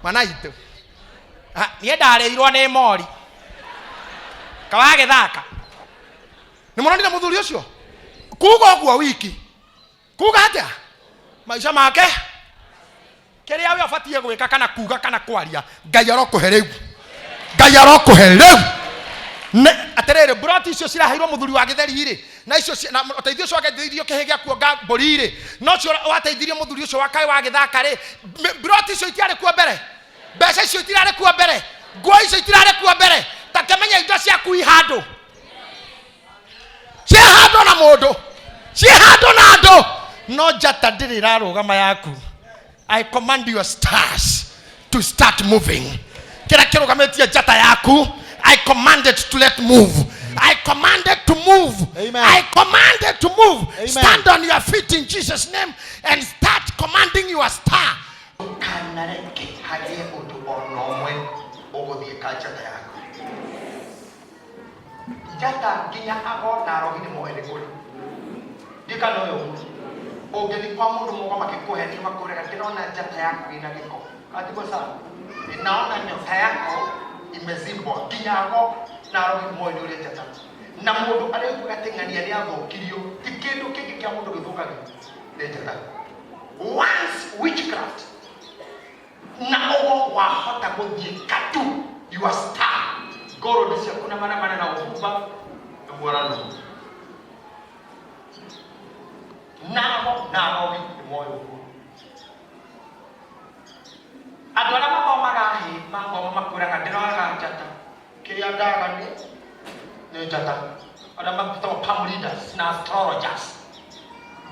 mwana itu nie ndareirwo ni mori ka githaka ni muronire muthuri ucio kuga ogwo wiki kuga atia maisha make kiria we afatie gwika kana kuga kana kwaria Ngai arokuhereu Ngai arokuhereu ne aterere broti icio ciraheirwo muthuri wa githeri ri na icio na uteithio ucio wageithio kihigia kuonga mbori ri no cio wateithirie muthuri ucio wa kai wa githaka ri broti icio itiare kuo mbere mbeca icio itirare kuo mbere nguo icio itirare kuo mbere takemenya indo ciaku ihandu cihandu na mundu cihandu na andu no njata ndiri rarugama yaku. I command your stars to start moving. Kira kirugametie njata yaku I command it to let move. I command it to move. Amen. I command it to move. Amen. Stand on your feet in Jesus' name and start commanding your star. Kanareke haje utu onomwe ogothie kajata yaku. Jata ginya ago na rohini moene kuri. Dika noyo. Ogeni kwa mundu moko makikuhe ni makurega kinona jata yaku ina giko. Atiko sana. Inaona nyota yako imezimbwa kinyago na roho moyo ule jata na mundu arekuga tengania ni athokirio ti kindu kingi kia mundu githukaga ni jata once witchcraft na ogo wa hota guthie katu your star goro disia kuna mana na ufumba na mwarano na roho moyo adora makomaga hi makoma makuraga ndiraga njata kiria ndaga ni njata ada mapito palm readers na astrologers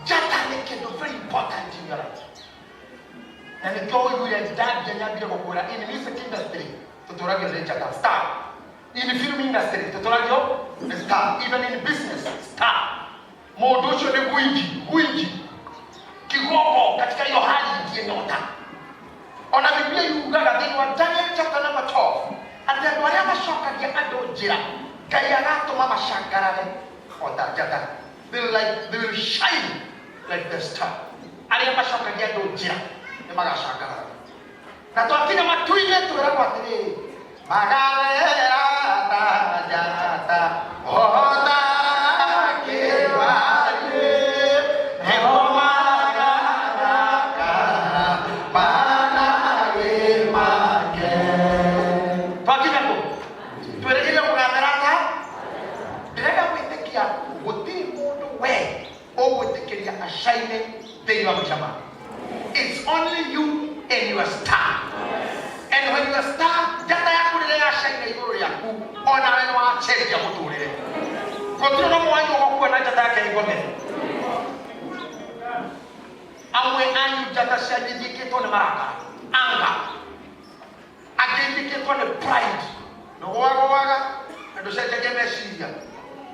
njata ni kindu very important in your life na ni kwa hiyo ya dad ya nyabire kokura in music industry tutoragio ni njata star in film industry tutoragio ni star even in business star modosho ni gwingi kigogo katika hiyo hali ndiye nyota. Ona Biblia yugaga thini wa Daniel chapter number 12 ati andu aria macokagia andu njira Ngai agatuma macangarare ota njata they will shine like the star aria macokagia andu njira ni magacangarara na twakinya matu-inĩ twĩragwo atĩrĩ magarera ta njata ota kĩwari heho maga shine thĩinĩ wa maica maku. It's only you and your star. And when your star, njata yaku rĩrĩa yashine igũrũ rĩaku, ona we nĩ wacenjia mũtũrĩre. Gũtirĩ na mwanyu ũgũkuona njata yake ĩgomere. Amwe anyu njata cianjĩkĩtwo nĩ marakara, anger. Angĩkĩtwo nĩ pride. Nĩgwaga na ndũcenjagia meciria.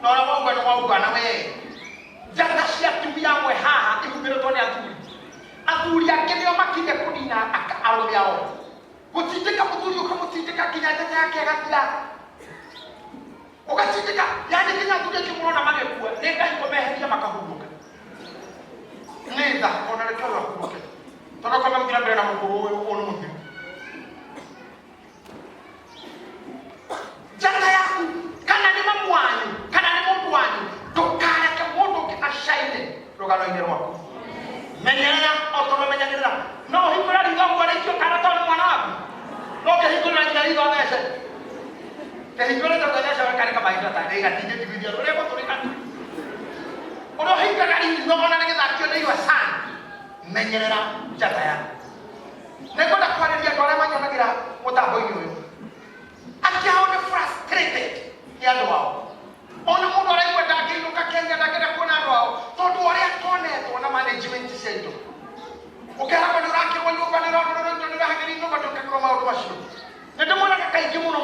Na ũrĩa wauga nĩ wauga na we. Njata cia atumia amwe haha ihũthĩrĩtwo nĩ athuri. Athuri ake nĩo makinde kũnina arũme ao. Gũtindĩka mũthuri ũkamũtindĩka nginya njata yake ĩgathira. Ũgatindĩka, yani nginya athuri acio mũrona magĩkua, nĩ Ngai kũmeheria makahurũka. Nĩ tha, ona reke ũgakũrũke. Tondũ kama mũthira mbere na mũkũrũ ũyũ nĩ mũthiru. Njata yaku, kana nĩ mamu wanyu, kana nĩ mũndũ wanyu, ndũkareke mũndũ ũngĩ acaine rũgano-inĩ rwaku. Menyerera ũtũmenyagĩrĩra. No ũhingũre ritho mwarĩkio kana tondũ nĩ mwana waku. No ũkĩhingũra nginya ritho thece. Kĩhingũre ritho thece wakareka mahinda ta ĩgatindĩkithia ũrĩa gũtũrĩka. Ũrĩa ũhingaga ritho ona nĩgĩthakio nĩ iwa sana. Menyerera njata yaku. Nĩngwenda kwarĩria andũ arĩa manyonagĩra mũtambo-inĩ ũyũ. Akiao nĩ frustrated nĩ andũ ao. Ona mũndũ araigua ndangĩinũka Kenya ndangĩenda kuona andũ ao tondũ ũrĩa tuonetwo na management cia indo. Ũkĩragwo nĩ ũrakĩrwo nyũmba nĩ ũrahagĩria nyũmba ndũkagĩrwo maũndũ macio. Nĩndĩmuonaga kaingĩ mũno.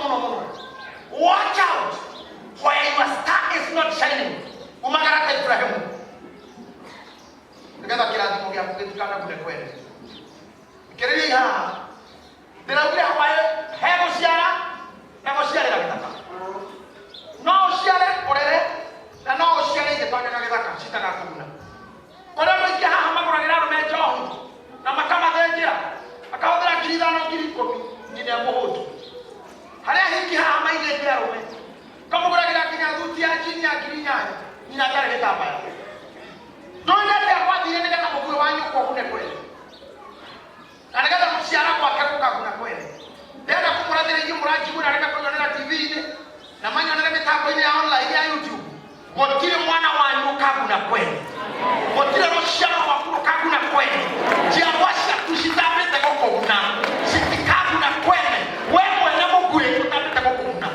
Watch out where your star is not shining. Umagara ta Ibrahimu. Nĩgetha kĩrathimo gĩaku gĩtikanagune kwene. Kĩrĩria haha. Ndĩraugire hawaĩ he gũciara na gũciarĩra gĩthaka. No ũciare ũrere na no ũciare igĩtonya na gĩthaka citanakũguna. Kũrĩa andũ aingĩ haha magũragĩra arũme njohi na makamathĩnjĩra akahũthĩra 5,000 nyina mũhũtu. Harĩa hingi haha maigĩte arũme kamũgũragĩra nginya thuti ya jini ya 8,000 nyina atarĩ gĩtambaya. Ndũnyende gwathire nĩgetha mũguĩ wanyu kũgune kwene. Na nĩgetha mũciara gwake gũkaguna kwene. Ndĩrenda kũmũrathĩra inyuĩ mũranjigũra reka kũnyonera TV-inĩ na manyonera mĩtambo-inĩ ya online ya YouTube. Gũtirĩ mwana wanyu ũkaguna kwene. Gũtirĩ rũciaro rwaku rũkaguna kwene. Njiarwa ciaku citambĩte gũkũguna. Citikaguna kwene. We mwene mũguĩ ũtambĩte gũkũguna.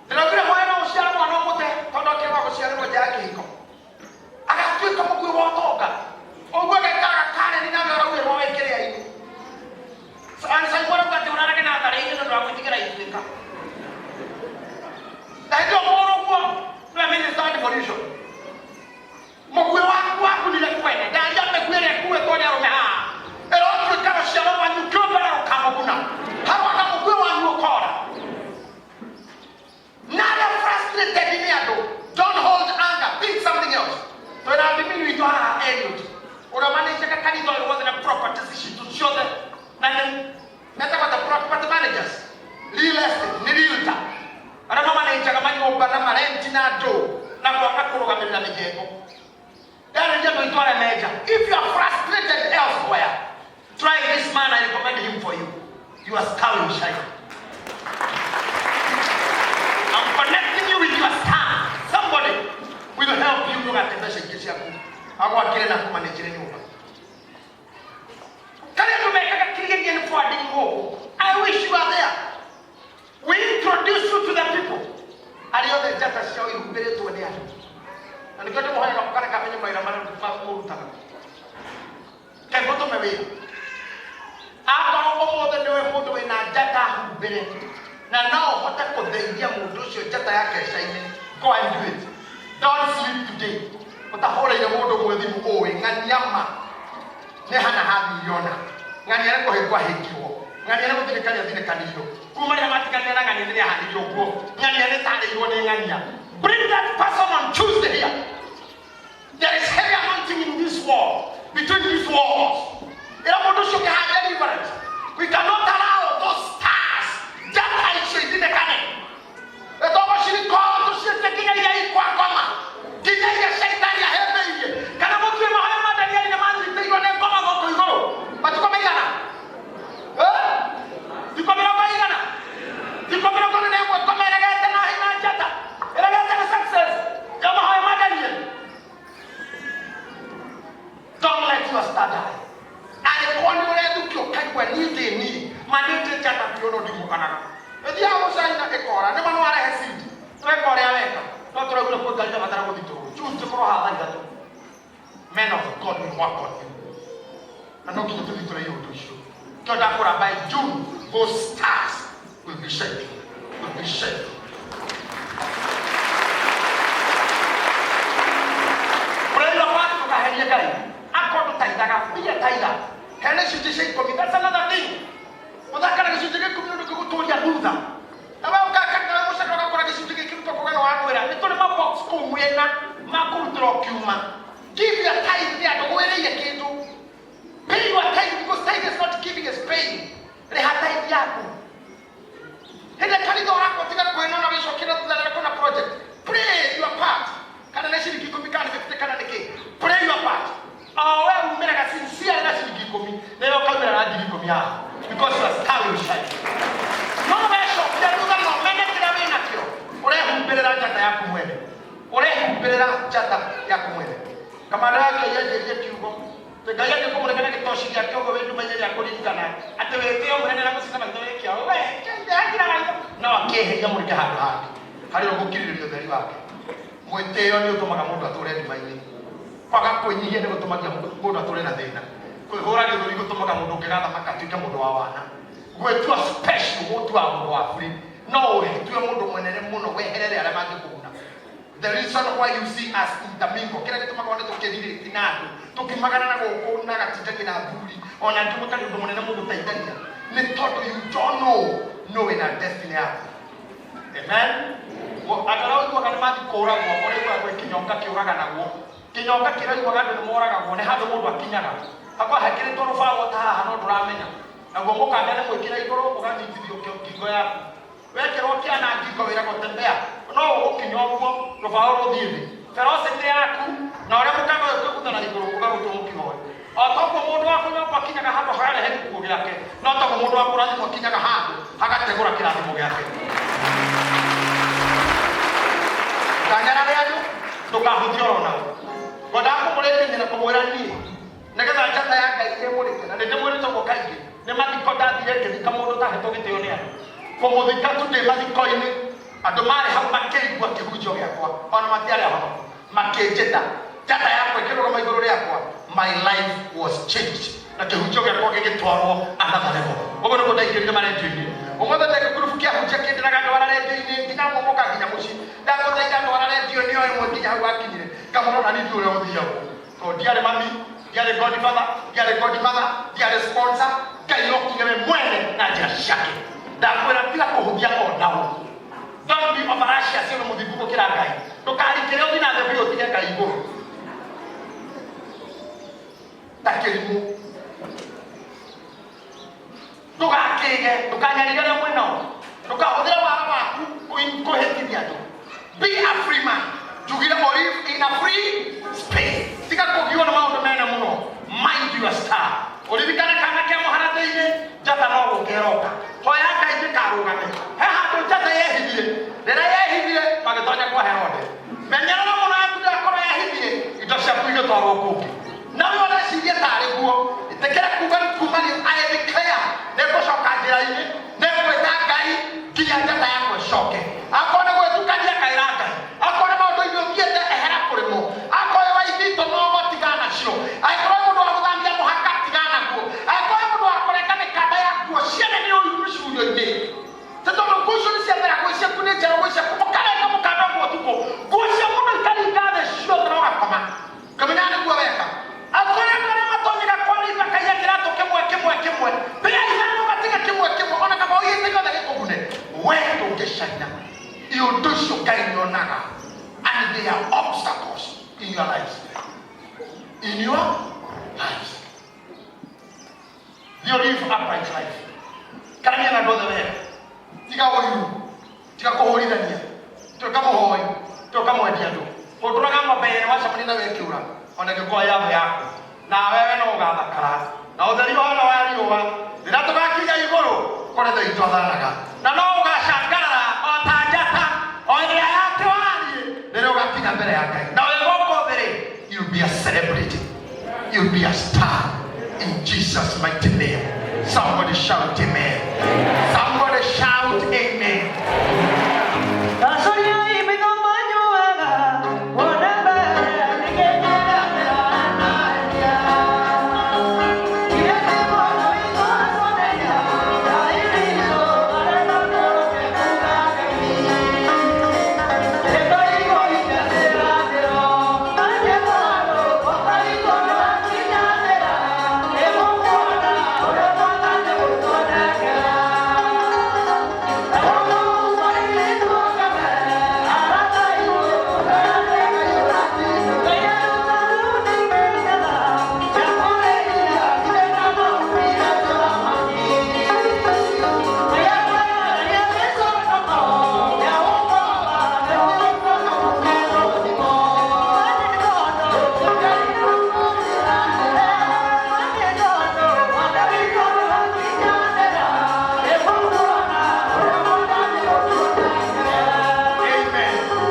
Ndĩraugire mwana ũciara mwana ũmũte tondũ akĩrwo gũciarĩrwo nja ya kĩhiko. Agatuĩka mũguĩ wa ũtonga. Ũguo gekaga Karen na ũraugĩrwo wĩkĩrĩa-inĩ. Anasaigua kwati unarake na athari-inĩ nĩ ndwagwĩtigĩra ituĩka. Na hĩndĩ ĩyo mũrũ ũguo nĩwe minister wa devolution. Mũguĩ waku nĩle kwene. Ndaria mĩguĩ ĩrĩa ĩkuĩtwo nĩ arũme haha. Ĩrotuĩka rũciaro rwanyu kĩũmbĩra rũkamũguna. Haroaga mũguĩ wanyu ũkora. Na arĩa frustrated nĩ andũ. Don't hold anger. Think something else. Twĩna ndimini witũ haha Eliud. Ũrĩa manager kanitha ũyũ wothe na properties citũ ciothe. Meta kwa the property managers, real estate, ni realtor. Arama manager manyumba na marenti na do na kwa kũrũgamĩrĩra mĩjengo. Ndari ndio itwara manager. If you are frustrated elsewhere, try this man. I recommend him for you. You are star will shine. I'm connecting you with your star. Somebody will help you to atembesha kesi yako. Hapo akile na kumanage nyumba. I wish you are there. We introduce you to the people. Aliyo the jata show you bere to there. And goto mo haya kukana kamenye mwa iramana kufa murutana. Ke goto mewe. Aba omo the newe moto we na jata bere. Na nao hota ko deidia mundu cio jata yake shaine. Go and do it. Don't sleep today. Ota hore ya mundu mwethi mu owe nganyama. Ne hana habi yona. Ngani yako hekwa hekiwo. Ngani yako tilekanya tilekaniyo. Kuma ya matikanya na ngani ya hadiyo ko. Ngani ya tale yone ngania. Bring that person on Tuesday here. There is heavy anointing in this wall. Between these walls. Ila moto shoke haja deliverance. We cannot allow those stars that I should in the canon. Eto ba shiri ko to shete kinya ya ikwa koma. Kinya ya shaitani ya hebe hiye. Kana mtu Muhammad Daniel na manzi tigo ne koma ngoko igoro. Batuko megana. Diko mera baigana. Diko mera kone ne ko mera gete na hina jata. Kyodakura, by June, those stars will be shaking. Will be shaking. That's another thing. Give your tithe there, the way you can do. Pay your tithe because tithe is not giving, is paying. They have tithe yako. And the Kalido Hako, the going on with your project. Pray your part. Can I actually give me kind of the Canada? Pray your part. Oh, well, we make a sincere actually give me. They don't come and give me because you are star will shine. No shop, they do not many Kiramina. Or I who better than Yakumwe. Or I who better than Yakumwe. Kamaraka yeye yuko tegaya ni kumule kana kitoshi ya kiongo wetu mwenye ya kulingana ateweteo mwenye na kusema ndio yake wewe ndio na wakehe ya muri kahado hadi hari ogukirira theri wake mweteo ni utumaga mundu ature ndimaini kwaga kunyihia ni gutumagia mundu ature na thina kwihura githuri gutumaga mundu ngigatha makatuika mundu wa wana gwetua special mundu wa mundu wa free no tuwe mundu mwenene muno weherere ala mangikuna. The reason why you see us intermingle, kila kitu makawanda tukidiri tinado, tukimagana na kuona katika na buri, ona tumuka ni domone na mungu taidania. Ni toto you don't know in our destiny. Amen. Agora o kanimati kora mo, ore kwa kinyonga kiuraga na wo. Kinyonga kira yuaga ndo moraga wo, ne hado mundu akinyaga. Akwa hakire toro fa wota hano duramenya. Agwo muka ndane mwikira igoro ugatithithio kingo yako. Wekero kia na ngiko wira gutembea no ukinyogwo rubao ruthithi ferocity yaku na ore mukano ukutana iguru ugagutumukimo otoko mundu wa kunyogwa kinyaga hando hare heku gyake no toko mundu wa kurathimo kinyaga hando hagategura kirathimo gyake kanyara rero tukahuthio na godako murete na kumwira ni negetha njata ya ngai ile murete na ndende murete ko kaingi ne mathikoda thire ngithika mundu ta heto gitio ni ano como de tanto de mathikoini adomare hau makeigua kihunjio giakwa ona matiare hono makejeta jata yakwa ikiroroma iguru riakwa my life was changed na kihunjio giakwa gigitwarwo another level ugo no kudaikirire marendio-ini umothe ndeke kurufu kia hunjia kindiraga ndwara rendio-ini nginya momoka nginya muci ndakuthaitha ndwara rendio-ini o imwe nginya hau akinyire ngamurona ni ndiure uthiagu to ndiare mami ndiare godfather ndiare godmother ndiare sponsor kaiyokingere mwene na njira ciake ndakwira kila kuhuthia ko nawo don't be overrashious no muthibuko kira ngai ndukari kire uthi na thebe utige ngai iguru takirimu ndugakige ndukanyarire mweno ndukahuthira wara waku kuhithithia andu be a free man jugire live in a free space tika kugiwa na maundu mena muno mind your star ulibikana kana kia muharathini jata no gukeroka hoya ngai ndikarugame he handu jata yehithire rira yehithire magitonya kwa Herode menyana na muno yaku ndakora yehithire indo ciaku igitwarwo kungi na we ona ciria tari guo itekera kuga kumani I declare negucoka njira-ini negwita ngai nginya njata yakwa icoke akona gwetukania kaira ngai akona maundu inyuothiete ehera kurimo akoe waithito no gotigana cio aikora mundu wa guthambia muhaka tigana guo aikora mundu wa kureka mikanda ya guo ciene ni uyu ciurio-ini tetono gucio ni ciambera gwicia kune njero gwicia kumukareka mukanda guo tuko gucia mundu ikaringathe ciothe no gakoma kamenyane guo weka akora mwana matonyeka kwariva kaiya kirato kimwe pia ihano katika kimwe ona kama uyite gothe gikugune wewe ungeshana iyo ndocio kainyonaga and there are obstacles in your life. In your life. You live upright life. Karania na ndothe wewe. Tiga oyu. Tiga kuhurithania. Toka muhoi. Toka mwendia ndu. Kuturaga mabere wacamani na wekiura. Ona ngikwa yabo yako. Na wewe no ugathakara. Na utheri wa riũa. Rĩrĩa tũgakinya igũrũ kũrĩ tha itwathanaga. Na no ũgacangarara o ta njata. O ĩrĩa yake warie. Rĩrĩa ũgakinya mbere ya Ngai. Na wĩ gũkũ thĩ rĩ, you'll be a celebrity. You'll be a star. In Jesus' mighty name. Somebody shout amen. Somebody shout amen.